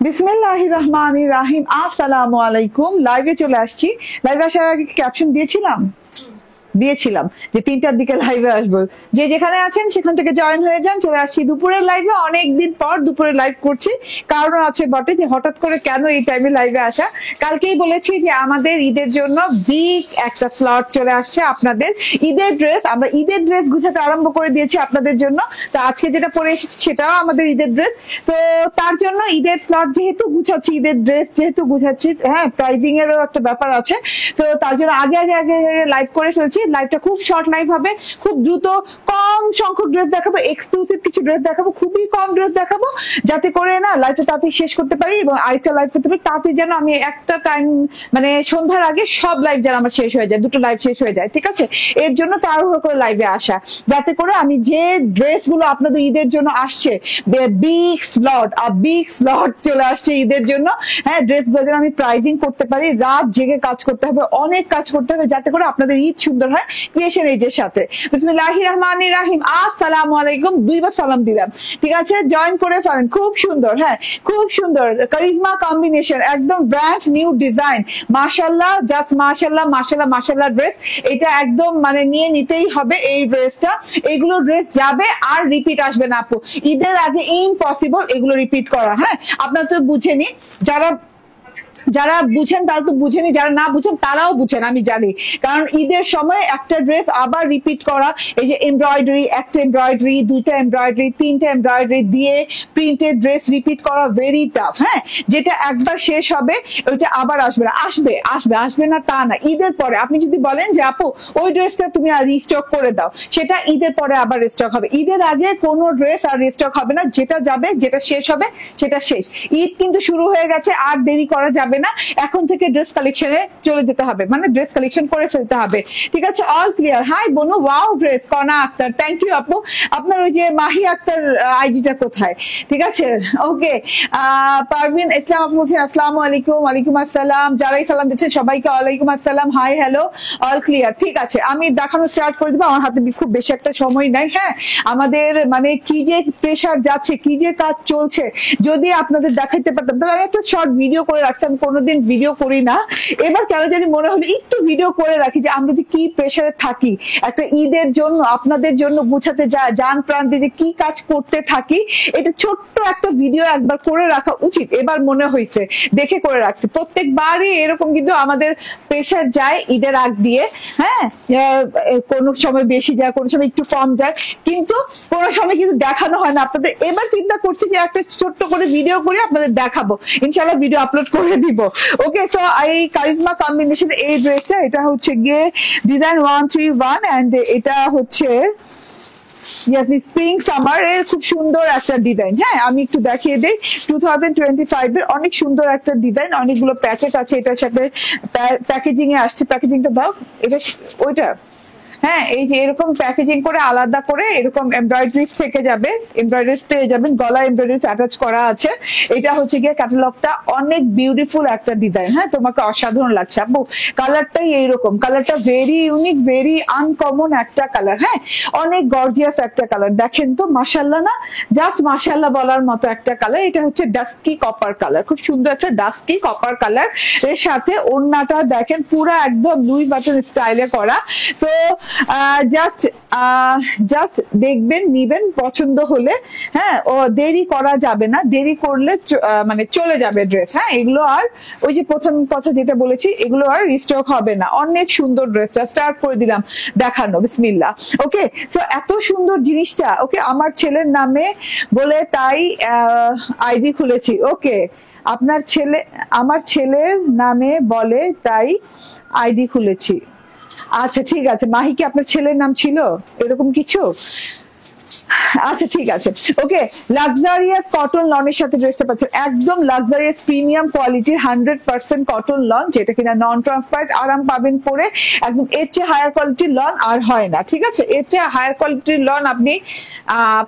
বিসমিল্লাহির রহমানির রাহিম। আসসালামু আলাইকুম। লাইভে চলে আসছি। লাইভে আসার আগে ক্যাপশন দিয়েছিলাম যে 3টার দিকে লাইভে আসবো। যে যেখানে আছেন সেখান থেকে জয়েন হয়ে যান। চলে আসছি দুপুরের লাইভে। অনেকদিন পর দুপুরে লাইভ করছি, কারণ আছে বটে যে হঠাৎ করে কেন এই টাইমে লাইভে আসা। কালকেই বলেছি যে আমাদের ঈদের জন্য বিগ একটা স্লট চলে আসছে। আপনাদের ঈদের ড্রেস, আমরা ঈদের ড্রেস গুছাতে আরম্ভ করে দিয়েছি আপনাদের জন্য। তো আজকে যেটা পরে এসেছি সেটাও আমাদের ঈদের ড্রেস। তো তার জন্য ঈদের স্লট যেহেতু গুছাচ্ছি, ঈদের ড্রেস যেহেতু গুছাচ্ছি, হ্যাঁ প্রাইজিং এরও একটা ব্যাপার আছে। তো তার জন্য আগে লাইভ করে ফেলছি। লাইভটা খুব শর্ট লাইভ হবে, খুব দ্রুত কম সংখ্যক ড্রেস দেখাবো, এক্সক্লুসিভ কিছু ড্রেস দেখাবো, খুবই কম ড্রেস দেখাবো, যাতে করে না লাইভটা তাড়াতাড়ি শেষ করতে পারি এবং আরেকটা লাইভ করতে পারি। তাতে যেন আমি একটা টাইম মানে সন্ধ্যার আগে সব লাইভ যেন আমার শেষ হয়ে যায়, দুটো লাইভ শেষ হয়ে যায়, ঠিক আছে? এর জন্য তাড়াহুড়ো করে লাইভে আসা, যাতে করে আমি যে ড্রেস গুলো আপনাদের ঈদের জন্য আসছে, বিগ স্লট চলে আসছে ঈদের জন্য, হ্যাঁ ড্রেস গুলো যেন আমি প্রাইজিং করতে পারি। রাত জেগে কাজ করতে হবে, অনেক কাজ করতে হবে, যাতে করে আপনাদের ঈদ সুন্দর হয় ক্রিয়েশন এজের সাথে। বিসমিল্লাহির রহমানির রহিম। আসসালামু আলাইকুম। দুইবার সালাম দিলাম, ঠিক আছে? জয়েন করে ফেলেন। খুব সুন্দর, হ্যাঁ খুব সুন্দর কারিজমা কম্বিনেশন, একদম ব্র্যান্ড নিউ ডিজাইন। মাশাআল্লাহ, জাস্ট মাশাআল্লাহ মাশাআল্লাহ মাশাআল্লাহ ড্রেস। এটা একদম মানে নিয়ে নিতেই হবে এই ড্রেসটা। এগুলো ড্রেস যাবে আর রিপিট আসবে না আপু। ঈদের আগে ইম্পসিবল এগুলো রিপিট করা। হ্যাঁ আপনারা তো বুঝেনি, যারা বুঝেন তারা তো বুঝেনি, যারা না বুঝেন তারাও বুঝেন, আমি জানি। কারণ ঈদের সময় একটা ড্রেস আবার রিপিট করা, এই যে এমব্রয়ডারি, একটা এমব্রয়ডারি, দুইটা এমব্রয়ডারি, তিনটা এমব্রয়ডারি দিয়ে প্রিন্টেড ড্রেস রিপিট করা ভেরি টাফ। হ্যাঁ যেটা একবার শেষ হবে ওইটা আবার আসবে না। আসবে না তা না। ঈদের পরে আপনি যদি বলেন যে আপু ওই ড্রেসটা তুমি আর রিস্টক করে দাও, সেটা ঈদের পরে আবার রিস্টক হবে। ঈদের আগে কোনো ড্রেস আর রিস্টক হবে না। যেটা যাবে, যেটা শেষ হবে সেটা শেষ। ঈদ কিন্তু শুরু হয়ে গেছে, আর দেরি করা যাবে না। এখন থেকে ড্রেস কালেকশনে চলে যেতে হবে, মানে ড্রেস কালেকশন করে ফেলতে হবে, ঠিক আছে? All clear. হাই বোনো, wow dress. Kona Akter, thank you আপু। আপনার ওই যে মাহি আক্তার আইডিটা কোথায়? ঠিক আছে, ওকে। পারভিন ইসলাম আপু বলছেন আসসালামু আলাইকুম। ওয়ালাইকুম আসসালাম। যারাই সালাম দিচ্ছেন সবাইকে ওয়ালাইকুম আসসালাম, হাই হ্যালো, অল ক্লিয়ার। ঠিক আছে, আমি দেখানো স্টার্ট করে দেবো। আমার হাতে খুব বেশি একটা সময় নাই। হ্যাঁ আমাদের মানে কি যে প্রেশার যাচ্ছে, কি যে কাজ চলছে, যদি আপনাদের দেখাইতে পারতাম। তবে আমি একটা শর্ট ভিডিও করে রাখছি, আমি কোনোদিন ভিডিও করি না। এবার কেন জানি মনে হলো একটু ভিডিও করে রাখি, যে আমরা যে কি প্রেশারে থাকি একটা ঈদের জন্য, আপনাদের জন্য গুছাতে যান প্রাণ দিয়ে যে কি কাজ করতে থাকি, এটা ছোট্ট একটা ভিডিও একবার করে রাখা উচিত। এবার মনে হয়েছে, দেখে করে রাখছি। প্রত্যেকবারই এরকম কিন্তু আমাদের প্রেশার যায় ঈদের আগ দিয়ে। হ্যাঁ কোনো সময় বেশি যায়, কোনো সময় একটু কম যায়, কিন্তু কোনো সময় কিন্তু দেখানো হয় না আপনাদের। এবার চিন্তা করছি যে একটা ছোট্ট করে ভিডিও করে আপনাদের দেখাবো, ইনশাআল্লাহ ভিডিও আপলোড করে দিব। ওকে, সো এই কারিজমা কম্বিনেশন এই ড্রেসটা, এটা হচ্ছে গিয়ে ডিজাইন 131 এন্ড এটা হচ্ছে স্প্রিং সামার এর খুব সুন্দর একটা ডিজাইন। হ্যাঁ আমি একটু দেখিয়ে দিই, 2025 এর অনেক সুন্দর একটা ডিজাইন, অনেকগুলো প্যাচেস আছে এটার সাথে, প্যাকেজিং এ আসছে। প্যাকেজিংটা দাও, এটা ওইটা। হ্যাঁ এই যে এরকম প্যাকেজিং করে আলাদা করে এরকম এমব্রয়ডারি থেকে যাবে, এমব্রয়ডারি পেয়ে যাবেন, গলা এমব্রয়ডারি অ্যাটাচ করা আছে। এটা হচ্ছে গিয়ে ক্যাটালগটা, অনেক বিউটিফুল একটা ডিজাইন। হ্যাঁ তোমাকে অসাধারণ লাগছে আপু। কালারটাই এইরকম, কালারটা ভেরি ইউনিক, ভেরি আনকমন একটা কালার। হ্যাঁ অনেক গর্জিয়াস একটা কালার। দেখেন তো মাশাআল্লাহ না, জাস্ট মাশাআল্লাহ বলার মতো একটা কালার। এটা হচ্ছে ডাস্কি কপার কালার, খুব সুন্দর একটা ডাস্কি কপার কালার। এর সাথে ওড়নাটা দেখেন পুরো একদম লুই বাটন স্টাইলে করা। তো জাস্ট দেখবেন, নিবেন, পছন্দ হলে। হ্যাঁ ও দেরি করা যাবে না, দেরি করলে মানে চলে যাবে ড্রেস। হ্যাঁ এগুলো আর ওই যে প্রথম কথা যেটা বলেছি, এগুলো আর রিস্টক হবে না। অনেক সুন্দর ড্রেসটা স্টার্ট করে দিলাম দেখানো, বিসমিল্লাহ। ওকে, তো এত সুন্দর জিনিসটা, ওকে আমার ছেলের নামে বলে তাই আইডি খুলেছি। ওকে আপনার ছেলে, আমার ছেলের নামে বলে তাই আইডি খুলেছি। আচ্ছা ঠিক আছে, মাহি কি আপনার ছেলের নাম ছিল এরকম কিছু? আচ্ছা ঠিক আছে, ওকে। লাক্সারিয়াস কটন লনের সাথে ড্রেসটা পাচ্ছেন, একদম লাক্সারিয়াস প্রিমিয়াম কোয়ালিটির 100% কটন লন, যেটা কিনা নন ট্রান্সপারেন্ট, আরাম পাবেন পরে। একদম এর চেয়ে হায়ার কোয়ালিটির লন আর হয় না, ঠিক আছে? এর চেয়ে হায়ার কোয়ালিটির লন আপনি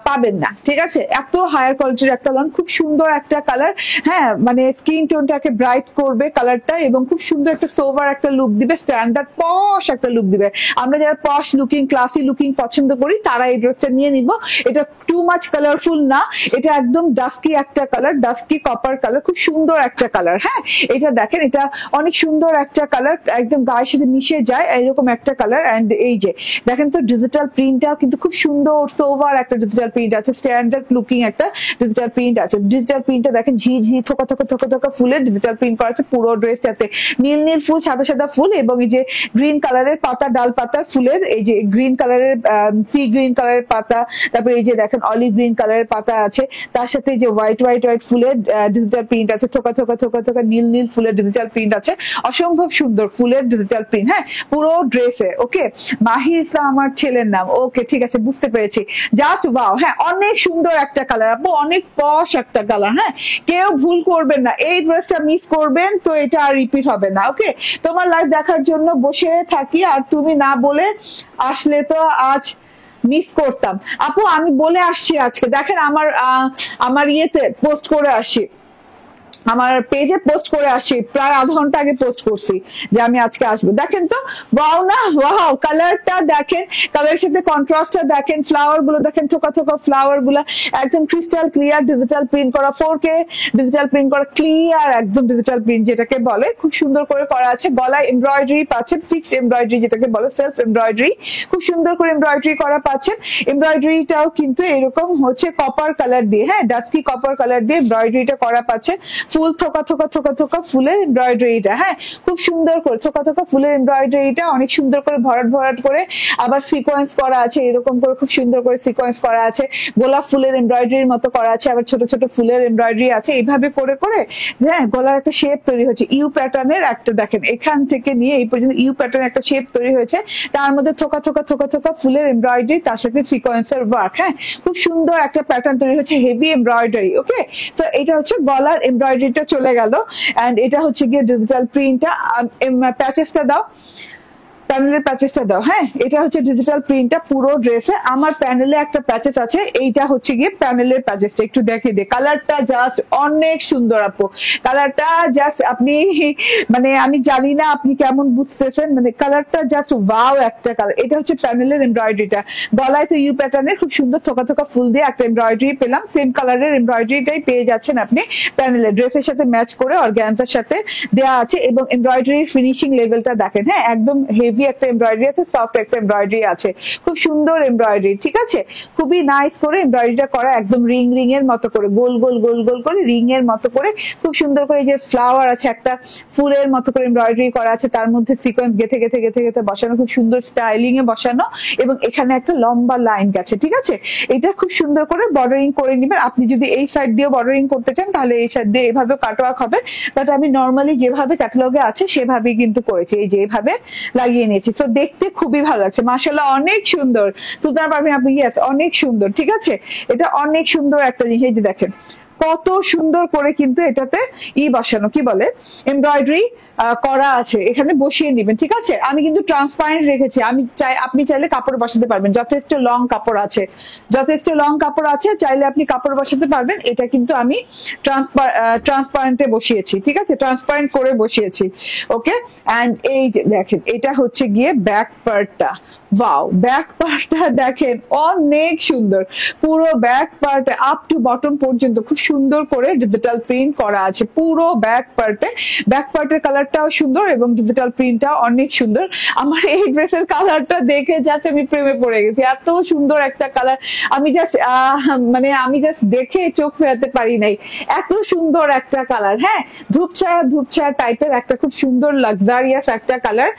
পাবেন না, ঠিক আছে? এত হায়ার কোয়ালিটির একটা লন, খুব সুন্দর একটা কালার। হ্যাঁ মানে স্কিন টোনটাকে ব্রাইট করবে কালারটা, এবং খুব সুন্দর একটা সোভার একটা লুক দিবে, স্ট্যান্ডার্ড পশ একটা লুক দিবে। আমরা যারা পশ লুকিং, ক্লাসি লুকিং পছন্দ করি তারা এই ড্রেসটা নিয়ে নিব। এটা টু মাচ কালারফুল না, এটা একদম ডাস্কি একটা কালার, ডাস্কি কপার কালার, খুব সুন্দর একটা কালার। হ্যাঁ, এটা দেখেন, এটা অনেক সুন্দর একটা কালার, একদম গায়ের সাথে মিশে যায় এরকম একটা কালার। এন্ড এই যে দেখেন তো ডিজিটাল প্রিন্টটা কিন্তু খুব সুন্দর, সোভার একটা ডিজিটাল প্রিন্ট আছে, স্ট্যান্ডার্ড লুকিং একটা ডিজিটাল প্রিন্ট আছে। ডিজিটাল প্রিন্টটা দেখেন ঝি থোকা থোকা থোকা থোকা ফুলের ডিজিটাল প্রিন্ট করা আছে পুরো ড্রেসটাতে। নীল নীল ফুল, সাদা সাদা ফুল, এবং এই যে গ্রিন কালারের পাতা, ডাল পাতার ফুলের, এই যে গ্রিন কালারের সি গ্রিন কালারের পাতা, তারপরে এই যে দেখেন অলিভ গ্রিন কালারের পাতা আছে, তার সাথে যে হোয়াইট হোয়াইট হোয়াইট ফুলের ডিজিটাল প্রিন্ট আছে, থোকা থোকা থোকা থোকা নীল নীল ফুলের ডিজিটাল প্রিন্ট আছে, অসম্ভব সুন্দর ফুলের ডিজিটাল প্রিন্ট। হ্যাঁ, পুরো ড্রেসে। ওকে, মাহির ইসলাম আমার ছেলের নাম। ওকে, ঠিক আছে, বুঝতে পেরেছি। Just wow. হ্যাঁ, অনেক সুন্দর একটা কালার আপু, অনেক পশ একটা কালার। হ্যাঁ, কেউ ভুল করবেন না, এই ড্রেসটা মিস করবেন তো এটা আর রিপিট হবে না। ওকে, তোমার লাইভ দেখার জন্য বসে থাকি, আর তুমি না বলে আসলে তো আজ মিস করতাম। আপু আমি বলে আসছি আজকে, দেখেন আমার ইয়েতে পোস্ট করে আসি, আমার পেজে পোস্ট করে আসছি, প্রায় আধা ঘন্টা আগে পোস্ট করছি যে আমি আজকে আসবো। দেখেন তো, ওয়াও না, ওয়াও, কালারটা দেখেন, কালারের সাথে কন্ট্রাস্টটা দেখেন, ফ্লাওয়ার গুলো দেখেন, থোকা থোকা ফ্লাওয়ার গুলা, একদম ক্রিস্টাল ক্লিয়ার ডিজিটাল প্রিন্ট করা, 4K ডিজিটাল প্রিন্ট করা, ক্লিয়ার একদম ডিজিটাল প্রিন্ট যেটাকে বলে, খুব সুন্দর করে করা আছে। গলায় এমব্রয়ডারি পাচ্ছেন, ফিক্সড এমব্রয়ডারি যেটাকে বলে, সেলফ এমব্রয়ডারি, খুব সুন্দর করে এমব্রয়ডারি করা পাচ্ছেন। এমব্রয়ডারিটাও কিন্তু এরকম হচ্ছে কপার কালার দিয়ে, হ্যাঁ, ডাস্কি কপার কালার দিয়ে এমব্রয়ডারিটা করা পাচ্ছেন। ফুল থোকা থোকা থোকা থোকা ফুলের এমব্রয়ডারিটা, হ্যাঁ, খুব সুন্দর করে থোকা থোকা ফুলের এমব্রয়ডারিটা অনেক সুন্দর করে ভরাট ভরাট করে, আবার সিকোয়েন্স করা আছে এরকম করে, খুব সুন্দর করে সিকোয়েন্স করা আছে, গোলাপ ফুলের এমব্রয়ডারির মতো করা আছে, আবার ছোট ছোট ফুলের এমব্রয়ডারি আছে, এইভাবে করে করে, হ্যাঁ, গলার একটা শেপ তৈরি হচ্ছে, ইউ প্যাটার্নের একটা, দেখেন এখান থেকে নিয়ে এই পর্যন্ত ইউ প্যাটার্নের একটা শেপ তৈরি হয়েছে, তার মধ্যে থোকা থোকা থোকা থোকা ফুলের এমব্রয়ডারি, তার সাথে সিকোয়েন্সের ওয়ার্ক। হ্যাঁ, খুব সুন্দর একটা প্যাটার্ন তৈরি হচ্ছে, হেভি এমব্রয়ডারি। ওকে, তো এটা হচ্ছে গলার এমব্রয়ডারিটা চলে গেল। এন্ড এটা হচ্ছে গিয়ে ডিজিটাল প্রিন্টটা, প্যাচেসটা দাও, প্যানেলের প্যাচেসটা দাও। হ্যাঁ, এটা হচ্ছে ডিজিটাল প্রিন্টটা পুরো ড্রেসে। আমার প্যানেলে একটা প্যাচেস আছে, এইটা হচ্ছে গিয়ে প্যানেলের প্যাচেসটা, একটু দেখে দে, কালারটা জাস্ট অনেক সুন্দর আপু, কালারটা জাস্ট আপনি মানে আমি জানি না আপনি কেমন বুঝতেছেন, মানে কালারটা জাস্ট ওয়াও একটা কালার। এটা হচ্ছে প্যানেলের এমব্রয়ডারিটা, গলায় তো ইউ প্যাটার্নের খুব সুন্দর থোকা থোকা ফুল দিয়ে একটা এমব্রয়ডারি পেলাম, সেম কালারের এমব্রয়ডারিটাই পেয়ে যাচ্ছেন আপনি প্যানেলে, ড্রেসের সাথে ম্যাচ করে অর্গানজার সাথে দেওয়া আছে। এবং এমব্রয়ডারির ফিনিশিং লেভেলটা দেখেন, হ্যাঁ, একদম হেভি একটা এমব্রয়ডারি আছে, সফট একটা এমব্রয়ডারি আছে, খুব সুন্দর এমব্রয়ডারি। ঠিক আছে, খুবই নাইস করে এমব্রয়ডারিটা করা, একদম রিং রিং এর মতো করে, গোল গোল গোল গোল করে রিং এর মতো করে, খুব সুন্দর করে যে ফ্লাওয়ার আছে একটা ফুলের মতো করে এমব্রয়ডারি করা আছে, তার মধ্যে সিকোয়েন্স গেথে গেথে গেথে গেথে বসানো, খুব সুন্দর স্টাইলিং এ বসানো, এবং এখানে একটা লম্বা লাইন গেছে। ঠিক আছে, এটা খুব সুন্দর করে বর্ডারিং করে নেবেন। আপনি যদি এই সাইড দিয়ে বর্ডারিং করতে চান তাহলে এই সাইড দিয়ে এভাবে কাটওয়ার্ক হবে, বাট আমি নর্মালি যেভাবে ক্যাটালগে আছে সেভাবেই কিন্তু করেছি, এই যে এভাবে লাগিয়ে নিয়েছি। তো দেখতে খুবই ভালো লাগছে, মাশাআল্লাহ, অনেক সুন্দর। সুতরাং পারবেন আপনি, ইয়েস, অনেক সুন্দর। ঠিক আছে, এটা অনেক সুন্দর একটা জিনিস, এই যে দেখেন কত সুন্দর করে কিন্তু এটাতে বসানো, কি বলে, এমব্রয়ডারি করা আছে, এখানে বসিয়ে নেবেন। ঠিক আছে, আমি কিন্তু ট্রান্সপারেন্ট রেখেছি, আপনি চাইলে কাপড় বসাতে পারবেন, যথেষ্ট লং কাপড় আছে, যথেষ্ট লং কাপড় আছে, চাইলে আপনি কাপড় বসাতে পারবেন। এটা কিন্তু আমি ট্রান্সপারেন্টে বসিয়েছি। ঠিক আছে, ট্রান্সপারেন্ট করে বসিয়েছি। ওকে, এন্ড এই যে দেখেন, এটা হচ্ছে গিয়ে ব্যাক পার্টটা, ওয়াও, ব্যাক পার্টটা দেখেন অনেক সুন্দর, পুরো back part up to bottom পর্যন্ত খুব সুন্দর করে ডিজিটাল প্রিন্ট করা আছে পুরো ব্যাক পার্টে। ব্যাক পার্টের কালারটাও সুন্দর এবং ডিজিটাল প্রিন্টটাও অনেক সুন্দর। আমার এই ড্রেসের কালারটা দেখে যাতে আমি প্রেমে পড়ে গেছি, এত সুন্দর একটা কালার, আমি জাস্ট দেখে চোখ ফেরাতে পারি নাই, এত সুন্দর একটা কালার। হ্যাঁ, ধূপছায়া টাইপের একটা খুব সুন্দর লাক্সারিয়াস একটা colour.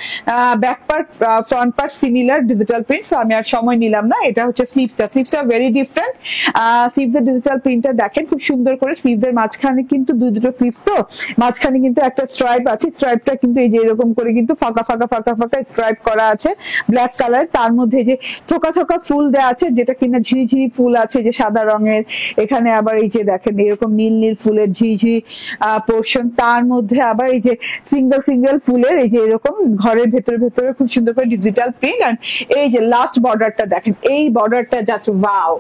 Back part front part similar digital print, so আমি আর সময় নিলাম না। এটা হচ্ছে স্লিভসটা ভেরি ডিফারেন্ট। স্লিভসের ডিজিটাল প্রিন্টটা দেখেন খুব সুন্দর করে, স্লিভসের মাঝখানে কিন্তু দুটো স্লিভ, তো মাঝখানে কিন্তু একটা স্ট্রাইপ আছে, স্ট্রাইপটা কিন্তু এই যে এরকম করে কিন্তু ফাঁকা ফাঁকা ফাঁকা ফাঁকা স্ট্রাইপ করা আছে ব্ল্যাক কালার, তার মধ্যে যে থোকা থোকা ফুল দেওয়া আছে, যেটা কিনা ঝিরিঝিরি ফুল আছে যে সাদা রঙের, এখানে আবার এই যে দেখেন এরকম নীল নীল ফুলের ঝিরিঝিরি পোর্শন, তার মধ্যে আবার এই যে সিঙ্গেল সিঙ্গেল ফুলের এই যে এরকম ঘরের ভেতরে ভেতরে খুব সুন্দর করে ডিজিটাল প্রিন্ট। এই যে লাস্ট বর্ডারটা দেখেন, এই বর্ডারটা জাস্ট ওয়াও,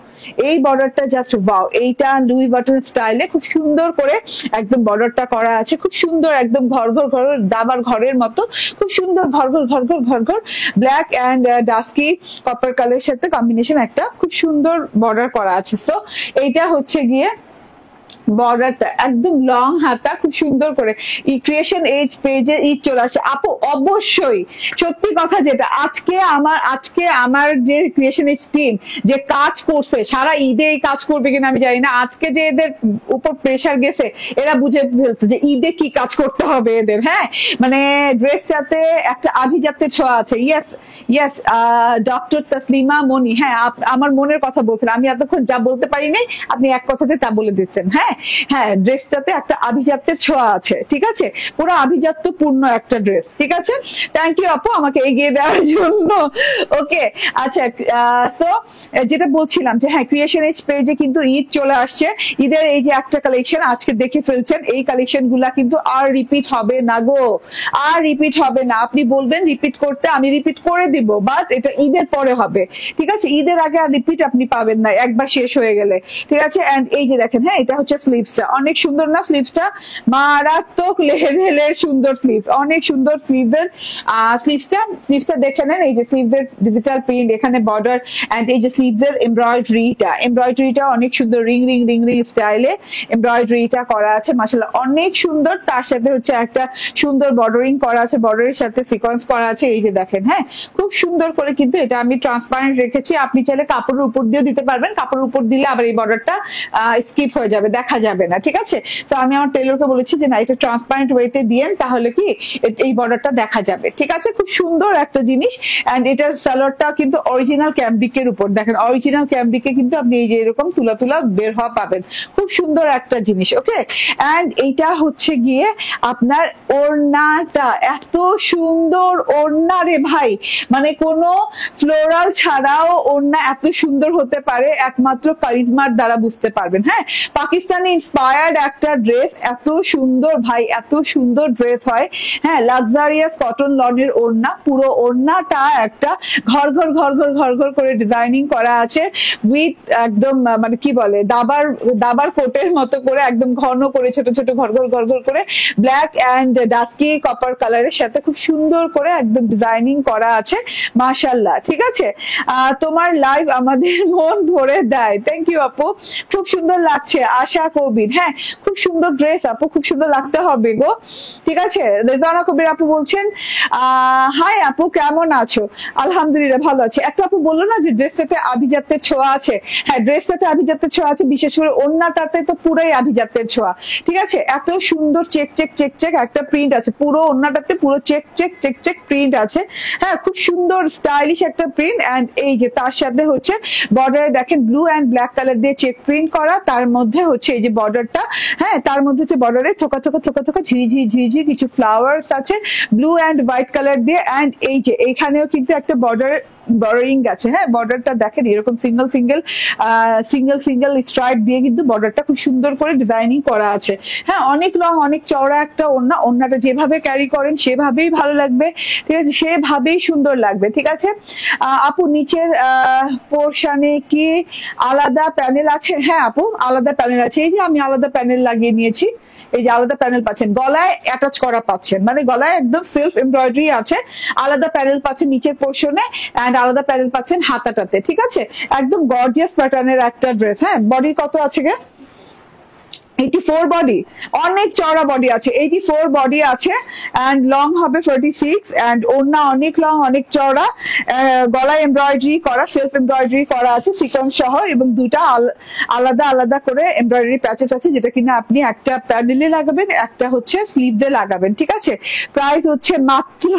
এই বর্ডারটা জাস্ট ওয়াও। এইটা লুই বাটন স্টাইলে খুব সুন্দর করে একদম বর্ডারটা করা আছে, খুব সুন্দর একদম ঘর ঘর ঘর দাবার ঘরের মতো খুব সুন্দর ঘর ঘর ঘর ঘর ঘর ঘর ব্ল্যাক অ্যান্ড ডাস্কি কপার কালারের সাথে কম্বিনেশন একটা খুব সুন্দর বর্ডার করা আছে। সো এইটা হচ্ছে গিয়ে বর্ডারটা একদম লং হাতা, খুব সুন্দর করে ক্রিয়েশন এজ পেজে ঈদ চলে আসে আপু। অবশ্যই সত্যি কথা যেটা আজকে আমার যে ক্রিয়েশন এজ টিম যে কাজ করছে, সারা ঈদে এই কাজ করবে কিনা আমি জানি না, আজকে যে এদের উপর প্রেশার গেছে এরা বুঝে ফেলছে যে ঈদে কি কাজ করতে হবে এদের। হ্যাঁ মানে ড্রেসটাতে একটা আভিজাত্যের ছোঁয়া আছে। ইয়েস ইয়েস ডক্টর তসলিমা মনি, হ্যাঁ আমার মনের কথা বলছেন, আমি এতক্ষণ যা বলতে পারিনি আপনি এক কথাতে তা বলে দিচ্ছেন। হ্যাঁ হ্যাঁ ড্রেসটাতে একটা আভিজাত্যের ছোঁয়া আছে, ঠিক আছে, পুরো আভিজাত্যপূর্ণ একটা ড্রেস, ঠিক আছে। থ্যাংক ইউ আপু আমাকে এগিয়ে দেওয়ার জন্য। ওকে আচ্ছা, তো যেটা বলছিলাম যে হ্যাঁ ক্রিয়েশন এজ পেজে কিন্তু ঈদ চলে আসছে, ঈদের এই যে একটা কালেকশন আজকে দেখে ফেলছেন, এই কালেকশন গুলা কিন্তু আর রিপিট হবে না গো, আর রিপিট হবে না। আপনি বলবেন রিপিট করতে, আমি রিপিট করে দিব, বাট এটা ঈদের পরে হবে, ঠিক আছে, ঈদের আগে আর রিপিট আপনি পাবেন না একবার শেষ হয়ে গেলে, ঠিক আছে। এন্ড এই যে দেখেন, হ্যাঁ এটা হচ্ছে স্লিভসটা, অনেক সুন্দর না স্লিভসটা, মারাত্মক লেভেলের সুন্দর স্লিভস, অনেক সুন্দর স্লিভসের স্লিভসটা দেখে নেন। এই যে স্লিভসের ডিজিটাল প্রিন্ট, এখানে বর্ডার এন্ড এই যে স্লিভসের এমব্রয়ডারিটা অনেক সুন্দর, রিং রিং রিং রিং স্টাইলে এমব্রয়ডারিটা করা আছে, মাশাআল্লাহ অনেক সুন্দর। তার সাথে হচ্ছে একটা সুন্দর বর্ডারিং করা আছে, বর্ডারের সাথে সিকোয়েন্স করা আছে, এই যে দেখেন, হ্যাঁ খুব সুন্দর করে। কিন্তু এটা আমি ট্রান্সপারেন্ট রেখেছি, আপনি চাইলে কাপড়ের উপর দিয়েও দিতে পারবেন, কাপড়ের উপর দিলে আবার এই বর্ডারটা স্কিপ হয়ে যাবে, দেখা যাবে না, ঠিক আছে। তো আমি আমার টেলরকে বলেছি যে না এটা ট্রান্সপারেন্ট ওয়েতে দিয়েন, তাহলে কি এই বর্ডারটা দেখা যাবে, ঠিক আছে। খুব সুন্দর একটা জিনিস। এন্ড এটার সালোয়ারটা কিন্তু অরিজিনাল ক্যাম্ব্রিকের উপর, দেখেন অরিজিনাল ক্যাম্ব্রিকে কিন্তু আপনি এই যে এরকম তুলা তুলা বের হওয়া পাবেন, খুব সুন্দর একটা জিনিস। ওকে এন্ড এইটা হচ্ছে গিয়ে আপনার ওড়নাটা, এত সুন্দর ওড়না রে ভাই, মানে কোনো ফ্লোরাল ছাড়াও ওড়না এত সুন্দর হতে পারে একমাত্র কারিজমার দ্বারা বুঝতে পারবেন। হ্যাঁ পাকিস্তানি ইন্সপায়ার্ড একটা ড্রেস, এত সুন্দর ভাই, এত সুন্দর ড্রেস হয়। হ্যাঁ লাক্সারিয়াস কটন লনের ওড়না, পুরো ওড়নাটা একটা ঘর ঘর ঘর ঘর ঘর ঘর করে ডিজাইনিং করা আছে উইথ একদম মানে কি বলে দাবার কোটের মতো করে একদম ঘন করে ছোট ছোট ঘর ঘর ঘর ঘর করে ব্ল্যাক এন্ড ডাস্কি কপার কালারের সাথে খুব সুন্দর করে একদম ডিজাইনিং করা আছে, মাশাআল্লাহ, ঠিক আছে। তোমার লাইভ আমাদের মন ভরে দেয়, থ্যাংক ইউ আপু, খুব সুন্দর লাগছে। আশা কবির, হ্যাঁ খুব সুন্দর ড্রেস আপু, খুব সুন্দর লাগতে হবে গো, ঠিক আছে। রেজানা কবির আপু বলছেন হাই আপু কেমন আছো, আলহামদুলিল্লাহ ভালো আছে। একটা আপু বললো না যে ড্রেসটাতে আভিজাত্যের ছোঁয়া আছে, হ্যাঁ ড্রেসটাতে আভিজাত্যের ছোঁয়া আছে, বিশেষ করে ওড়নাটাতে তো পুরোই আভিজাত্যের ছোঁয়া, ঠিক আছে। এত সুন্দর চেক চেক চেক চেক একটা প্রিন্ট আছে, পুরো ওড়নাটাতে পুরো check check check check print আছে, হ্যাঁ খুব সুন্দর স্টাইলিশ একটা প্রিন্ট। এন্ড এই যে তার সাথে হচ্ছে বর্ডারে দেখেন ব্লু এন্ড ব্ল্যাক কালার দিয়ে চেক প্রিন্ট করা, তার মধ্যে হচ্ছে এই যে বর্ডারটা, হ্যাঁ তার মধ্যে হচ্ছে বর্ডারে থোকা থোকা থোকা থোকা ঝিঝি ঝিঝি কিছু ফ্লাওয়ার্স আছে ব্লু এন্ড হোয়াইট কালার দিয়ে। এন্ড এই যে এইখানেও কিন্তু একটা বর্ডারিং আছে, হ্যাঁ বর্ডারটা দেখেন এরকম সিঙ্গেল সিঙ্গেল স্ট্রাইপ দিয়ে কিন্তু বর্ডারটা খুব সুন্দর করে ডিজাইনিং করা আছে। হ্যাঁ অনেক লং অনেক চওড়া একটা ওড়নাটা যেভাবে ক্যারি করেন সেভাবেই ভালো লাগবে, ঠিক আছে, সেভাবেই সুন্দর লাগবে, ঠিক আছে। আপু নিচের পোর্শনে কি আলাদা প্যানেল আছে? হ্যাঁ আপু আলাদা প্যানেল আছে, এই যে আমি আলাদা প্যানেল লাগিয়ে নিয়েছি, এই যে আলাদা প্যানেল পাচ্ছেন, গলায় অ্যাটাচ করা পাচ্ছেন, মানে গলায় একদম সেলফ এমব্রয়ডারি আছে, আলাদা প্যানেল পাচ্ছেন নিচের পোর্শনে এন্ড আলাদা প্যানেল পাচ্ছেন হাতাটাতে, ঠিক আছে। একদম গর্জিয়াস প্যাটার্নের একটা ড্রেস। হ্যাঁ বডি কত আছে গে? 84 বডি, অনেক চওড়া বডি আছে, 84 বডি আছে এন্ড লং হবে 46 এন্ড ওড়না অনেক লং অনেক চওড়া, গলায় এমব্রয়ডারি করা সেলফ এমব্রয়ডারি করা আছে সিকোয়েন্স সহ, এবং দুইটা আলাদা আলাদা করে এমব্রয়ডারি প্যাচেস আছে, যেটা কিনা আপনি একটা প্যানেলে লাগাবেন একটা হচ্ছে স্লিভে লাগাবেন, ঠিক আছে। প্রাইস হচ্ছে মাত্র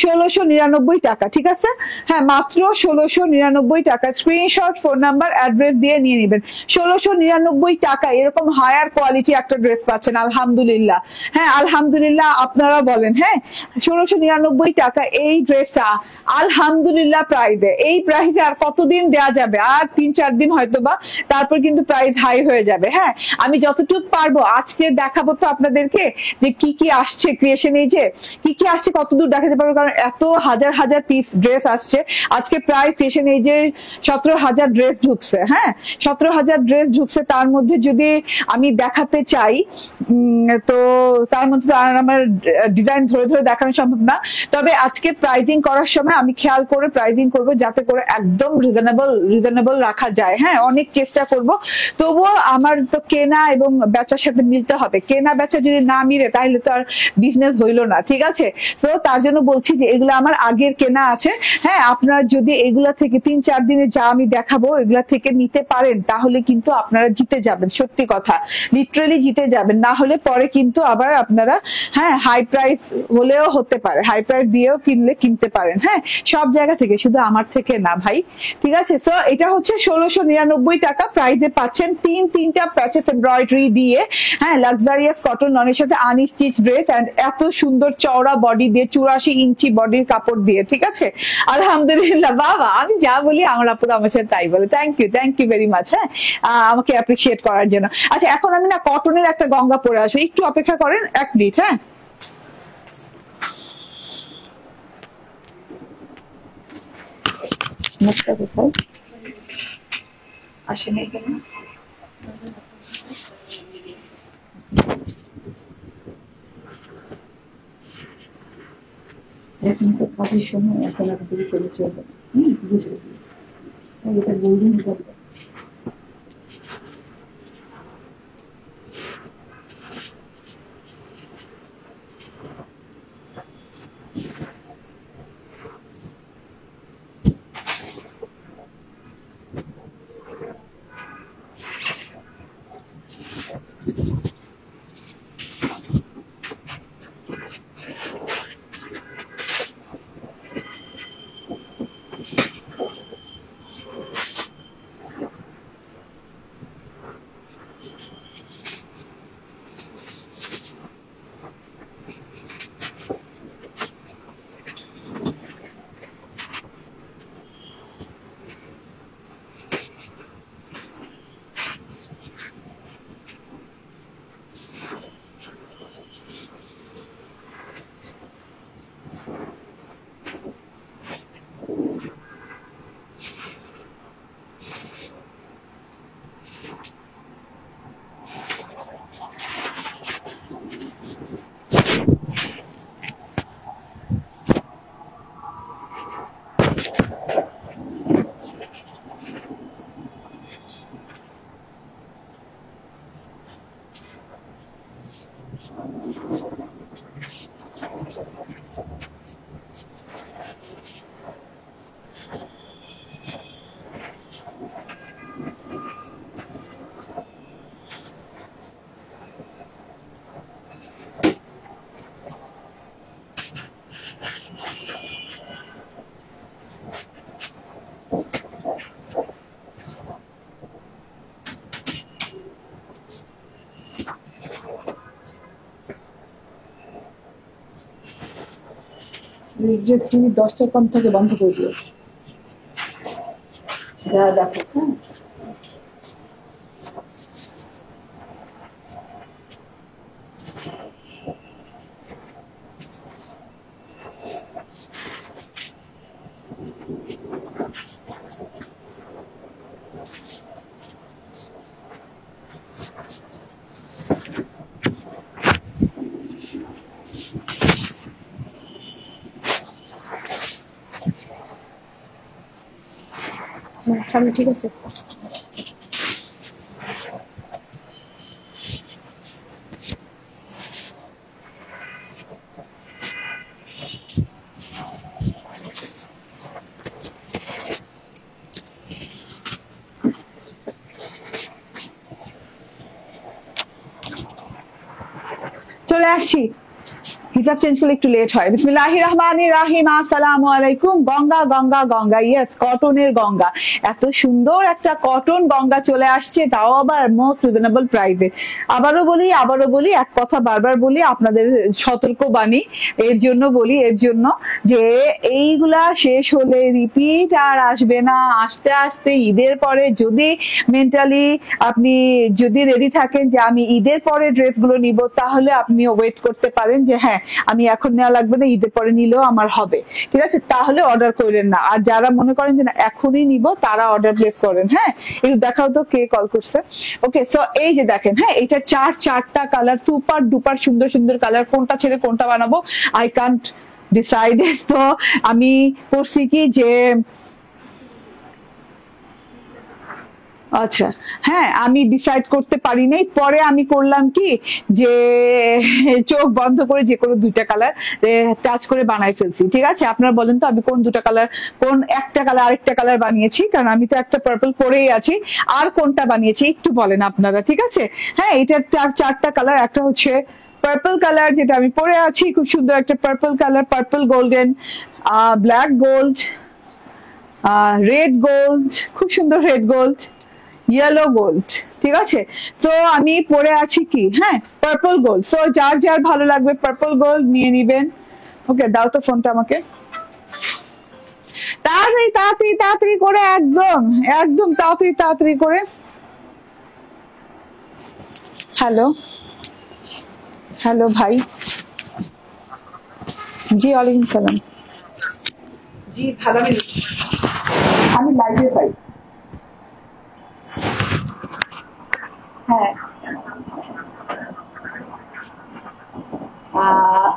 1699 টাকা, ঠিক আছে। হ্যাঁ মাত্র 1699 টাকা, স্ক্রিনশট ফোন নাম্বার অ্যাড্রেস দিয়ে নিয়ে নেবেন। 1699 টাকা, এরকম হায়ার কোয়ালিটি একটা ড্রেস পাচ্ছেন আলহামদুলিল্লাহ। হ্যাঁ আলহামদুলিল্লাহ আপনারা বলেন। হ্যাঁ 1699 টাকা এই ড্রেসটা আলহামদুলিল্লাহ প্রাইসে, এই প্রাইসে আর কতদিন দেওয়া যাবে? আর 3-4 দিন হয়তো বা, তারপর কিন্তু প্রাইস হাই হয়ে যাবে। হ্যাঁ আমি যতটুকু পারবো আজকে দেখাবো তো আপনাদেরকে যে কি কি আসছে ক্রিয়েশন এজে, কি কি আসছে কতদূর দেখাতে পারবো, কারণ এত হাজার হাজার পিস ড্রেস আসছে আজকে। প্রায় ক্রিয়েশন এজে 17,000 ড্রেস ঢুকছে। হ্যাঁ 17,000 ড্রেস ঢুকছে, তার মধ্যে যদি আমি দেখাতে চাই তো তার মধ্যে তো আর আমার ডিজাইন ধরে ধরে দেখানো সম্ভব না। তবে আজকে প্রাইজিং করার সময় আমি খেয়াল করে প্রাইজিং করব যাতে করে একদম রিজনেবল রাখা যায়। হ্যাঁ অনেক চেষ্টা করব, তবুও আমার তো কেনা এবং বেচার সাথে মিলতে হবে। কেনা বেচা যদি না মিলে তাহলে তো আর বিজনেস হইলো না, ঠিক আছে? তো তার জন্য বলছি যে এগুলো আমার আগের কেনা আছে। হ্যাঁ আপনারা যদি এগুলা থেকে 3-4 দিনে যা আমি দেখাবো এগুলা থেকে নিতে পারেন তাহলে কিন্তু আপনারা জিতে যাবেন, সত্যি কথা লিটারালি জিতে যাবেন। না হলে পরে কিন্তু আবার আপনারা হ্যাঁ হাই প্রাইস হলেও হতে পারে, হাই প্রাইস দিয়েও কিনতে পারেন। হ্যাঁ সব জায়গা থেকে, শুধু আমার থেকে না ভাই, ঠিক আছে? সো এটা হচ্ছে 1699 টাকা প্রাইসে পাচ্ছেন তিনটা প্যাচেস এমব্রয়ডারি দিয়ে। হ্যাঁ লাক্সারিয়াস কটন ননের সাথে আনস্টিচ ড্রেস এন্ড এত সুন্দর চওড়া বডি দিয়ে 84 ইঞ্চি বডির কাপড় দিয়ে, ঠিক আছে? আলহামদুলিল্লাহ। বাবা আমি যা বলি আমার আপুরা আমার সাথে তাই বলে। Thank you very much. হ্যাঁ আমাকে অ্যাপ্রিসিয়েট করার জন্য। আচ্ছা এখন আমি না কটনের একটা গঙ্গা পরে আসবো, একটু অপেক্ষা করেন 1 মিনিট। হ্যাঁ মুখটা কোথায় আসে নাই কেন? এখন তো কাজের সময় এখন আপনাদের চলে চলবে। বুঝে এটা গোল্ডেন করবে। তুমি 10টার কম থেকে বন্ধ করে দিও। যা দেখো। হ্যাঁ সামনে ঠিক আছে। চলে আসছি। হিসাব চেঞ্জ করলে একটু লেট হয়। বিসমিল্লাহির রহমানির রহিম, আসসালামু আলাইকুম। গঙ্গা গঙ্গা গঙ্গা, ইয়েস, কটনের গঙ্গা। এত সুন্দর একটা কটন গঙ্গা চলে আসছে, তাও আবার মোস্ট রিজনেবল প্রাইসে। আবারও বলি, এক কথা বারবার বলি, আপনাদের সতর্ক বাণী এর জন্য বলি, এর জন্য যে এইগুলা শেষ হলে রিপিট আর আসবে না। আস্তে আস্তে ঈদের পরে যদি মেন্টালি আপনি যদি রেডি থাকেন যে আমি ঈদের পরে ড্রেসগুলো নিব, তাহলে আপনি ওয়েট করতে পারেন যে হ্যাঁ আমি এখন নেওয়া লাগবে না, ঈদের পরে নিলেও আমার হবে, ঠিক আছে? তাহলে অর্ডার করেন না। আর যারা মনে করেন যে না এখনই নিব, তারা অর্ডার প্লেস করেন। হ্যাঁ, একটু দেখাও তো কে কল করছে। ওকে, সো এই যে দেখেন, হ্যাঁ এটা চারটা কালার, সুপার ডুপার সুন্দর সুন্দর কালার। কোনটা ছেড়ে কোনটা বানাবো আই কান্ট ডিসাইডেড। তো আমি করছি কি যে আচ্ছা হ্যাঁ আমি ডিসাইড করতে পারি নাই, পরে আমি করলাম কি যে চোখ বন্ধ করে যে কোনো দুইটা কালার টাচ করে বানাই ফেলছি। ঠিক আছে, আপনারা বলেন তো আমি কোন দুটা কালার, কোন একটা কালার আরেকটা কালার বানিয়েছি? কারণ আমি তো একটা পার্পল পরেই আছি, আর কোনটা বানিয়েছি একটু বলেন আপনারা। ঠিক আছে, হ্যাঁ এটার চারটা কালার। একটা হচ্ছে পার্পল কালার যেটা আমি পরে আছি, খুব সুন্দর একটা purple colour, purple golden, black gold, red gold, খুব সুন্দর রেড গোল্ড, ইয়েলো গোল্ড। ঠিক আছে, তো আমি পরে আছি কি, হ্যাঁ পার্পল গোল্ড। সো যার যার ভালো লাগবে পার্পল গোল্ড নিয়ে নিবেন। ওকে, দাও তো ফোনটা আমাকে, তাড়াতাড়ি তাড়াতাড়ি তাড়াতাড়ি করে, একদম একদম তাড়াতাড়ি তাড়াতাড়ি করে। হ্যালো হ্যালো ভাই, জি ওয়ালাইকুম সালাম। জি ভালো, আমি লাইভে পাই। হ্যাঁ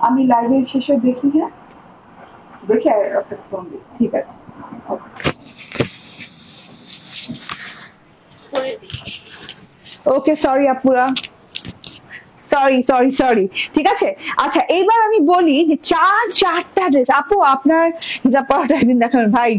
আমি লাইভের শেষে দেখি, হ্যাঁ দেখে ফোন দিই। ঠিক আছে, ওকে সরি আপুরা, সরি সরি সরি। ঠিক আছে, আচ্ছা এইবার আমি বলি যে চারটা ড্রেস। আপু আপনার হিজাব পরাটা একদিন দেখাবেন ভাই,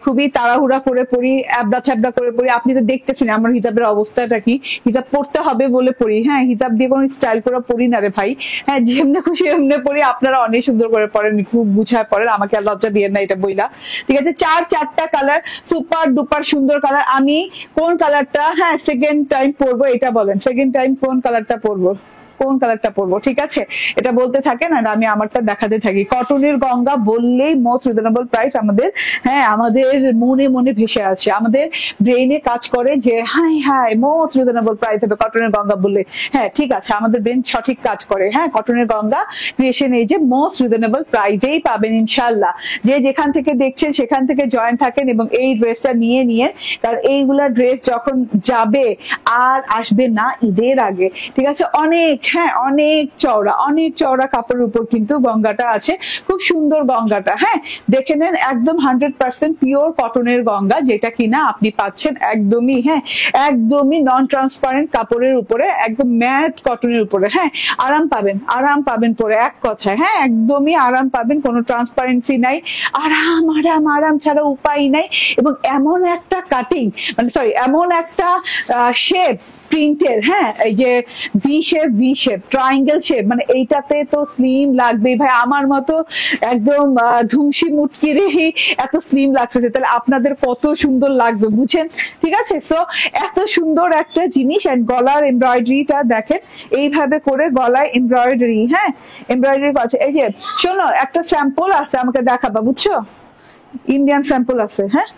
খুবই তাড়াহুড়া করে পড়ি, এবড়া থ্যাবড়া করে পড়ি। আপনি তো দেখতেছেন আমার হিজাবের অবস্থাটা কি। হিজাব পড়তে হবে বলে পড়ি, হ্যাঁ হিজাব দিয়ে কোনো স্টাইল করে পড়ি না রে ভাই। হ্যাঁ যেমনে খুশি এমনি পড়ি, আপনারা অনেক সুন্দর করে পড়েন, খুব গুছায় পড়েন, আমাকে আর লজ্জা দিয়ে না এটা বইলা। ঠিক আছে, চারটা কালার, সুপার ডুপার সুন্দর কালার। আমি কোন কালারটা হ্যাঁ সেকেন্ড টাইম পরবো এটা বলেন, সেকেন্ড টাইম কোন কালারটা পরবো, কোন কালারটা পরবো? ঠিক আছে, এটা বলতে থাকেন আর আমি আমারটা দেখাতে থাকি। কটনের গঙ্গা বললেই মোস্ট রিজনেবল প্রাইস আমাদের, হ্যাঁ আমাদের মনে মনে ভেসে আছে, আমাদের ব্রেইনে কাজ করে যে high high most reasonable price হবে কটনের গঙ্গা বললে। হ্যাঁ ঠিক আছে, আমাদের ব্রেন সঠিক কাজ করে। হ্যাঁ, কটনের গঙ্গা ক্রিয়েশন এই যে মোস্ট রিজনেবল প্রাইসেই পাবেন ইনশাল্লাহ। যে যেখান থেকে দেখছেন সেখান থেকে জয়েন থাকেন এবং এই ড্রেসটা নিয়ে কারণ এইগুলা ড্রেস যখন যাবে আর আসবে না ঈদের আগে। ঠিক আছে, অনেক চওড়া কাপড়ের উপর কিন্তু গঙ্গাটা আছে, খুব সুন্দর গঙ্গাটা। হ্যাঁ দেখে নেন, একদম 100% পিওর কটনের গঙ্গা, যেটা কিনা আপনি পাচ্ছেন একদমই নন ট্রান্সপারেন্ট কাপড়ের উপরে, একদম ম্যাট কটনের উপরে। হ্যাঁ আরাম পাবেন পরে, এক কথায় হ্যাঁ একদমই আরাম পাবেন, কোনো ট্রান্সপারেন্সি নাই, আরাম ছাড়া উপায় নাই। এবং এমন একটা কাটিং, এমন একটা শেপ প্রিন্টের, হ্যাঁ এই যে ভি শেপ ট্রায়াঙ্গেল শেপ, এইটাতে তো স্লিম লাগবেই ভাই। আমার মতো একদম ধুমসি মুটকি রেহি এত স্লিম লাগতেছে, তাহলে আপনাদের কত সুন্দর লাগবে বুঝেন। ঠিক আছে, সো এত সুন্দর একটা জিনিস। এন্ড গলার এমব্রয়ডারিটা দেখেন, এইভাবে করে গলায় এমব্রয়ডারি, হ্যাঁ এমব্রয়ডারি আছে। এই যে শোনো, একটা স্যাম্পল আছে আমাকে দেখাবা, বুঝছো, ইন্ডিয়ান স্যাম্পল আছে। হ্যাঁ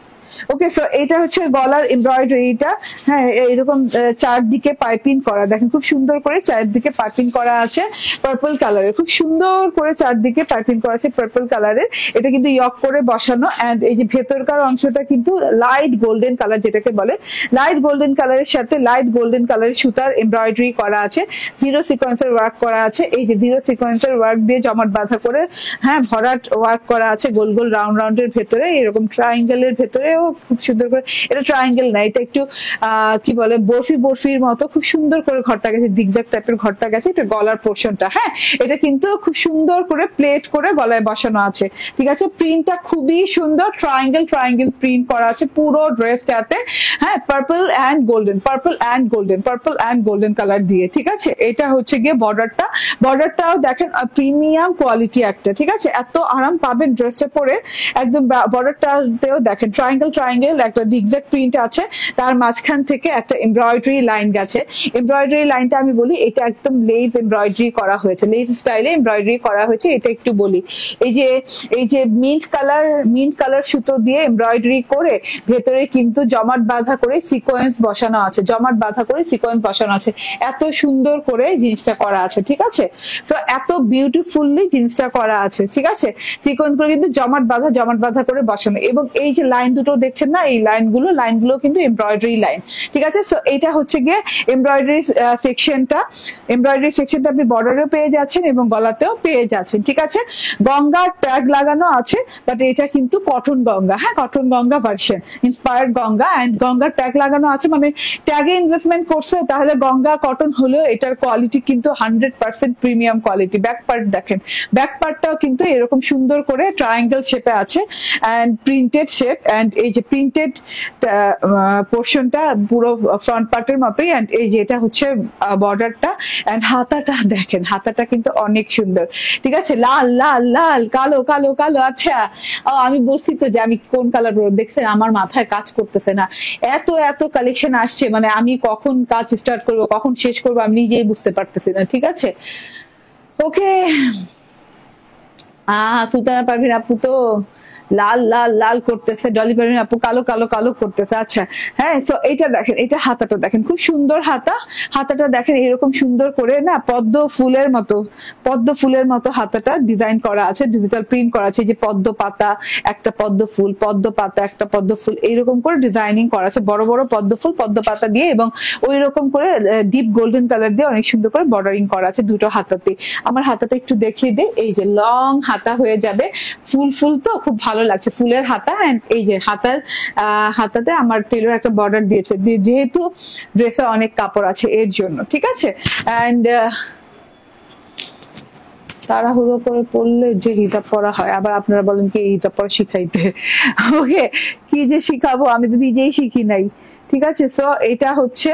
ওকে, সো এটা হচ্ছে গলার এমব্রয়ডারিটা। হ্যাঁ এইরকম চারদিকে পাইপিং করা, দেখেন খুব সুন্দর করে চারদিকে পাইপিং করা আছে পার্পল কালারের, খুব সুন্দর করে চারদিকে পাইপিং করা আছে পার্পল কালারের। এটা কিন্তু ইয়ক করে বসানো। এন্ড এই যে ভেতরকার অংশটা কিন্তু লাইট গোল্ডেন কালার, যেটাকে বলে লাইট গোল্ডেন কালারের সাথে লাইট গোল্ডেন কালারের সুতার এমব্রয়ডারি করা আছে, জিরো সিকোয়েন্সের ওয়ার্ক করা আছে। এই যে জিরো সিকোয়েন্সের ওয়ার্ক দিয়ে জমাট বাঁধা করে, হ্যাঁ ভরাট ওয়ার্ক করা আছে গোল গোল রাউন্ডের ভেতরে, এরকম ট্রায়াঙ্গেলের ভেতরেও খুব সুন্দর করে, এটা ট্রায়াঙ্গেল না, এটা একটু কি বলে বরফির মতো খুব সুন্দর করে ঘরটা গেছে, জিগজ্যাগ টাইপের ঘরটা গেছে। এটা গলার পোর্শনটা, হ্যাঁ এটা কিন্তু খুব সুন্দর করে প্লেট করে গলায় বসানো আছে, ঠিক আছে। প্রিন্টটা খুবই সুন্দর, ট্রায়াঙ্গেল প্রিন্ট করা আছে পুরো ড্রেসটাতে, হ্যাঁ পার্পল অ্যান্ড গোল্ডেন কালার দিয়ে, ঠিক আছে। এটা হচ্ছে গিয়ে বর্ডারটাও দেখেন প্রিমিয়াম কোয়ালিটি একটা, ঠিক আছে। এত আরাম পাবেন ড্রেসটা পরে একদম। বর্ডারটাতেও দেখেন ট্রায়াঙ্গেল একটা জিগজ্যাগ প্রিন্ট আছে, তার মাঝখান থেকে একটা এমব্রয়ডারি লাইন গেছে। এমব্রয়ডারি লাইনটা আমি বলি, এটা একদম লেস এমব্রয়ডারি করা হয়েছে, লেস স্টাইলে এমব্রয়ডারি করা হয়েছে। এটা একটু বলি, এই যে মিন্ট কালার সুতো দিয়ে এমব্রয়ডারি করে ভেতরে কিন্তু জমাট বাঁধা করে সিকোয়েন্স বসানো আছে, এত সুন্দর করে জিনিসটা করা আছে, ঠিক আছে। তো এত বিউটিফুল্লি জিনিসটা করা আছে, ঠিক আছে। সিকোয়েন্স করে কিন্তু জমাট বাঁধা করে বসানো, এবং এই যে লাইন দুটো দেখছেন না, এই লাইনগুলো কিন্তু এমব্রয়ডারি লাইন, ঠিক আছে। সো এটা হচ্ছে গিয়ে এমব্রয়ডারি সেকশনটা আপনি বর্ডারেও পেয়ে যাচ্ছেন এবং গলাতেও পেয়ে যাচ্ছেন, ঠিক আছে। গঙ্গার ট্যাগ লাগানো আছে, বাট এটা কিন্তু কটন গঙ্গা, হ্যাঁ cotton Ganga version, inspired Ganga, and গঙ্গার ট্যাগ লাগানো আছে, মানে ট্যাগে ইনভেস্টমেন্ট করছে তাহলে গঙ্গা কটন হলেও এটার কোয়ালিটি কিন্তু 100% প্রিমিয়াম কোয়ালিটি। ব্যাক পার্ট দেখেন, ব্যাক পার্টটাও কিন্তু এরকম সুন্দর করে ট্রায়াঙ্গেল শেপে আছে এন্ড প্রিন্টেড শেপ, এন্ড এই যে প্রিন্টেড পোর্শনটা পুরো ফ্রন্ট পার্টের মতোই, এন্ড এই যে এটা হচ্ছে বর্ডারটা, এন্ড হাতাটা দেখেন, হাতাটা কিন্তু অনেক সুন্দর, ঠিক আছে। লাল কালো, আচ্ছা আমি বলছি তো যে আমি কোন কালার পরবো, দেখছেন আমার মাথায় কাজ করতেছে না, এত কালেকশন আসছে, মানে আমি কখন কাজ স্টার্ট করবো কখন শেষ করবো আমি নিজেই বুঝতে পারতেছি না, ঠিক আছে। ওকে, সুলতানা পারভিন আপু তো লাল করতেছে, ডলি পারভিন আপু কালো করতেছে, আচ্ছা হ্যাঁ। সো এটা দেখেন, এটা হাতাটা দেখেন, খুব সুন্দর হাতাটা দেখেন, এরকম সুন্দর করে না পদ্ম ফুলের মতো হাতাটা ডিজাইন করা আছে, ডিজিটাল প্রিন্ট করা আছে, যে পদ্ম পাতা একটা পদ্ম ফুল এইরকম করে ডিজাইনিং করা আছে, বড় পদ্ম পাতা দিয়ে, এবং ওই রকম করে ডিপ গোল্ডেন কালার দিয়ে অনেক সুন্দর করে বর্ডারিং করা আছে দুটো হাতাতে। আমার হাতাটা একটু দেখিয়ে দে, এই যে লং হাতা হয়ে যাবে, ফুল তো খুব ভালো লাগছে, ফুলের হাতা। এন্ড এই যে হাতাতে আমার টেলর একটা বর্ডার দিয়েছে, যেহেতু ড্রেসে অনেক কাপড় আছে এর জন্য, ঠিক আছে। এন্ড তাড়াহুড়ো করে পড়লে যে হিজাব পরা হয়, আবার আপনারা বলেন কি হিজাব পরা শিখাইতে, ওকে কি যে শিখাবো, আমি তো নিজেই শিখি নাই, ঠিক আছে। সো এটা হচ্ছে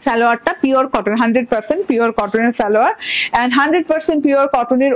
সালোয়ারটা পিওর কটন, 100% পিওর কটনের সালোয়ার, এন্ড 100% পিওর কটনের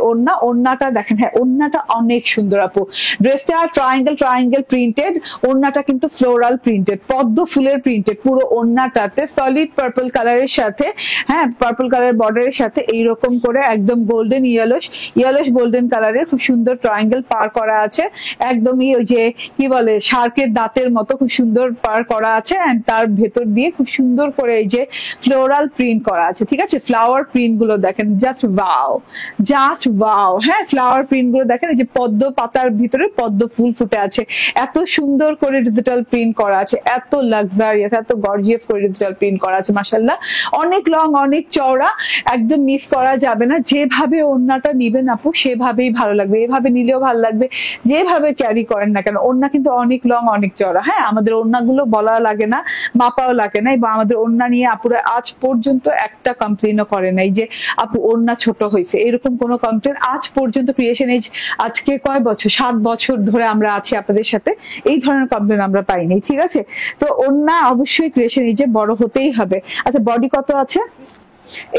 ওড়নাটা দেখেন, হ্যাঁ ওড়নাটা অনেক সুন্দর আপু। ড্রেসটা ট্রায়াঙ্গেল প্রিন্টেড, ওড়নাটা কিন্তু ফ্লোরাল প্রিন্টেড, পদ্ম ফুলের প্রিন্টেড পুরো ওড়নাটাতে, সলিড পার্পল কালারের সাথে, হ্যাঁ পার্পল কালার বর্ডারের সাথে এইরকম করে একদম গোল্ডেন ইয়েলোশ গোল্ডেন কালারের খুব সুন্দর ট্রায়াঙ্গেল পার করা আছে, একদমই ওই যে কি বলে শার্কের দাঁতের মতো খুব সুন্দর পার করা আছে, এন্ড তার ভেতর দিয়ে খুব সুন্দর করে এই যে ফ্লোরাল প্রিন্ট করা আছে, ঠিক আছে। ফ্লাওয়ার প্রিন্ট গুলো দেখেন, জাস্ট ওয়াও, হ্যাঁ ফ্লাওয়ার প্রিন্ট গুলো দেখেন, এই যে পদ্ম পাতার ভিতরে পদ্ম ফুল ফুটে আছে, এত সুন্দর করে ডিজিটাল প্রিন্ট করা আছে, এত লাক্সারিয়াস এত গর্জিয়াস করে ডিজিটাল প্রিন্ট করা আছে, মাশাআল্লাহ। অনেক লং অনেক চওড়া, একদম মিস করা যাবে না। যেভাবে ওড়নাটা নিবেন আপু সেভাবেই ভালো লাগবে, এভাবে নিলেও ভালো লাগবে, যেভাবে ক্যারি করেন না কেন। ওড়না কিন্তু অনেক লং অনেক চওড়া, হ্যাঁ আমাদের ওড়নাগুলো বলা লাগে না, মাপাও লাগে না, এবং আমাদের ওড়না নিয়ে আপুরা আজ পর্যন্ত একটা কমপ্লেনও করে নাই যে আপু ওড়না ছোট হয়েছে, এরকম কোনো কমপ্লেন আজ পর্যন্ত ক্রিয়েশন এজ আজকে কয় বছর 7 বছর ধরে আমরা আছি আপনাদের সাথে, এই ধরনের কমপ্লেন আমরা পাইনি, ঠিক আছে। তো ওড়না অবশ্যই ক্রিয়েশন এজে বড় হতেই হবে। আচ্ছা বডি কত আছে?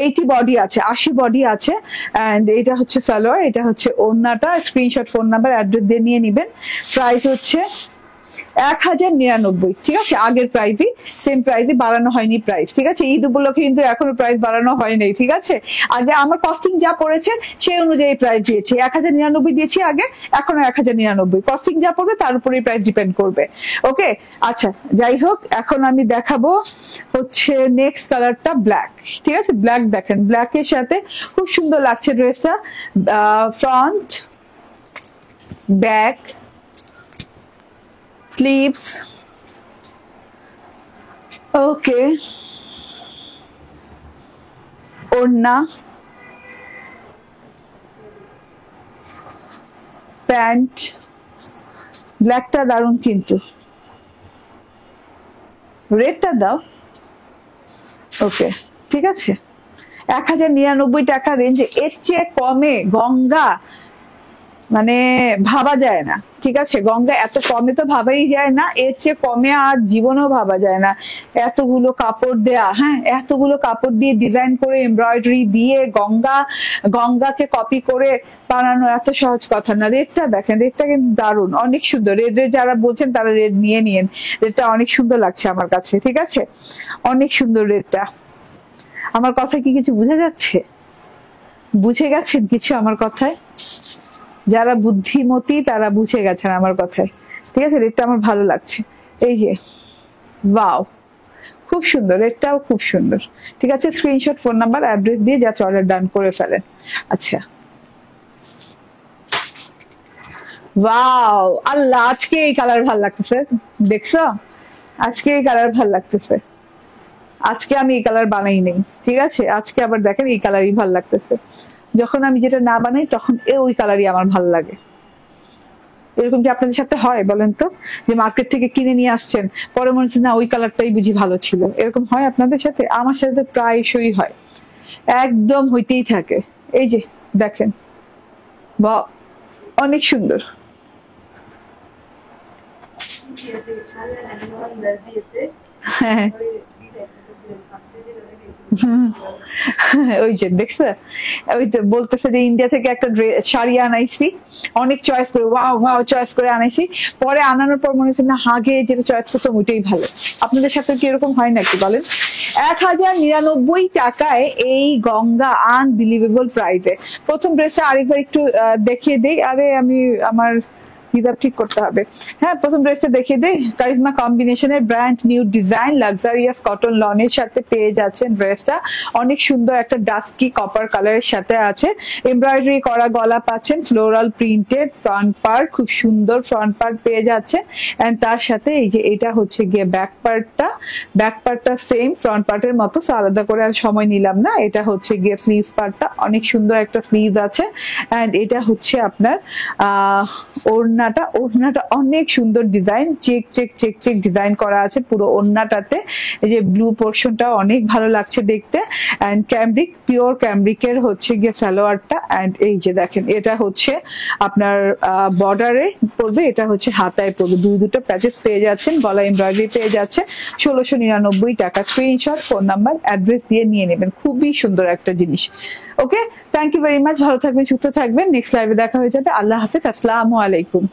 80 বডি আছে, 80 বডি আছে, এন্ড এটা হচ্ছে সালোয়ার, এটা হচ্ছে ওড়নাটা। স্ক্রিনশট ফোন নাম্বার অ্যাড্রেস দিয়ে নিয়ে নিবেন। প্রাইস হচ্ছে 1099, ঠিক আছে। আগের প্রাইসই সেম প্রাইসই, বাড়ানো হয়নি প্রাইস, ঠিক আছে। ঈদ উপলক্ষে কিন্তু এখনো প্রাইস বাড়ানো হয়নি, ঠিক আছে। আগে আমার কস্টিং যা পড়েছে সেই অনুযায়ী প্রাইস দিয়েছি, 1099 দিয়েছি আগে, এখনো 1099। কস্টিং যা পড়বে তার উপরেই প্রাইস ডিপেন্ড করবে, ওকে। আচ্ছা যাই হোক, এখন আমি দেখাবো হচ্ছে নেক্সট কালারটা ব্ল্যাক, ঠিক আছে। ব্ল্যাক দেখেন, ব্ল্যাকের সাথে খুব সুন্দর লাগছে ড্রেসটা, ফ্রন্ট ব্যাক sleeves, okay, ওড়না, প্যান্ট, ব্ল্যাকটা দারুন, কিন্তু রেডটা দাও। ওকে, ঠিক আছে। 1099 টাকা রেঞ্জে এর চেয়ে কমে গঙ্গা মানে ভাবা যায় না, ঠিক আছে। গঙ্গা এত কমে তো ভাবাই যায় না, এর চেয়ে কমে আর জীবনেও ভাবা যায় না। এতগুলো কাপড় দেয়া, হ্যাঁ, এতগুলো কাপড় দিয়ে ডিজাইন করে এমব্রয়ডারি দিয়ে গঙ্গাকে কপি করে বানানো এত সহজ কথা না। রেডটা দেখেন, রেডটা কিন্তু দারুণ, অনেক সুন্দর। রেড যারা বলছেন তারা রেড নিয়ে নিন, রেডটা অনেক সুন্দর লাগছে আমার কাছে, ঠিক আছে, অনেক সুন্দর রেডটা। আমার কথা কি কিছু বুঝে যাচ্ছে? বুঝে গেছেন কিছু আমার কথায়? যারা বুদ্ধিমতী তারা বুঝে গেছেন আমার কথায়, ঠিক আছে। রেডটা আমার ভালো লাগছে, এই যে ওয়াও, খুব সুন্দর, রেডটাও খুব সুন্দর, ঠিক আছে। স্ক্রিনশট, ফোন নাম্বার, অ্যাড্রেস দিয়ে যা অর্ডার ডান করে ফেলেন। আচ্ছা, ওয়াও, আল্লাহ, আজকে এই কালার ভাল লাগতেছে, দেখছো? আজকে এই কালার ভাল লাগতেছে। আজকে আমি এই কালার বানাই নেই, ঠিক আছে। আজকে আবার দেখেন এই কালারই ভাল লাগতেছে। যখন আমি যেটা না বানাই তখন ওই কালারই আমার ভাল লাগে। এরকম কি আপনাদের সাথে হয় বলেন তো, যে মার্কেট থেকে কিনে নিয়ে আসছেন, পরে মনে হচ্ছে না ওই কালারটাই বুঝি ভালো ছিল? এরকম হয় আপনাদের সাথে? আমার সাথে প্রায়শই হয়, একদম হইতেই থাকে। এই যে দেখেন, বা অনেক সুন্দর। হ্যাঁ, ওই যে দেখছে, ওই তো বলতেছে যে ইন্ডিয়া থেকে একটা শাড়ি আনাইছি, অনেক চয়েস করে, ওয়াও ওয়াও চয়েস করে আনাইছি, পরে আনানোর পর মনে হচ্ছে না আগে যেটা চয়েস করতাম ওইটাই ভালো। আপনাদের সাথে কি এরকম হয় নাকি বলেন? 1099 টাকায় এই গঙ্গা আনবিলিভেবল প্রাইসে। প্রথম ড্রেসটা আরেকবার একটু দেখিয়ে দেই। আরে আমি আমার হিসাব ঠিক করতে হবে। হ্যাঁ, প্রথম ড্রেসটা দেখিয়ে দেই। কারিজমা কম্বিনেশনের brand new design luxurious cotton লনের সাথে পেয়ে যাচ্ছেন ড্রেসটা। অনেক সুন্দর একটা ডাস্কি কপার কালারের সাথে আছে, এমব্রয়ডারি করা গলা পাচ্ছেন, ফ্লোরাল প্রিন্টেড ফ্রন্ট পার্ট, খুব সুন্দর ফ্রন্ট পার্ট পেয়ে যাচ্ছে। এন্ড তার সাথে এই যে এটা হচ্ছে গিয়ে ব্যাক পার্টটা সেম ফ্রন্ট পার্টের মতো, আলাদা করে আর সময় নিলাম না। এটা হচ্ছে গিয়ে স্লিভস পার্টটা, অনেক সুন্দর একটা স্লিভ আছে। এন্ড এটা হচ্ছে আপনার ওড়নাটা অনেক সুন্দর ডিজাইন, চেক ডিজাইন করা আছে পুরো ওড়নাটাতে। এই যে ব্লু পোর্শনটা অনেক ভালো লাগছে দেখতে। এন্ড ক্যামব্রিক, পিওর ক্যামব্রিকের হচ্ছে গিয়ে সালোয়ারটা। এন্ড এই যে দেখেন, এটা হচ্ছে আপনার বর্ডারে পড়বে, এটা হচ্ছে হাতায় পড়বে। দুটো প্যাচেস পেয়ে যাচ্ছেন, গলা এমব্রয়ডারি পেয়ে যাচ্ছে। 1699 টাকা। স্ক্রিনশট, ফোন নাম্বার, অ্যাড্রেস দিয়ে নিয়ে নেবেন। খুবই সুন্দর একটা জিনিস। ওকে, থ্যাংক ইউ ভেরি মাচ। ভালো থাকবেন, সুস্থ থাকবেন। নেক্সট লাইভে দেখা হয়ে যাবে। আল্লাহ হাফেজ, আসসালামু আলাইকুম।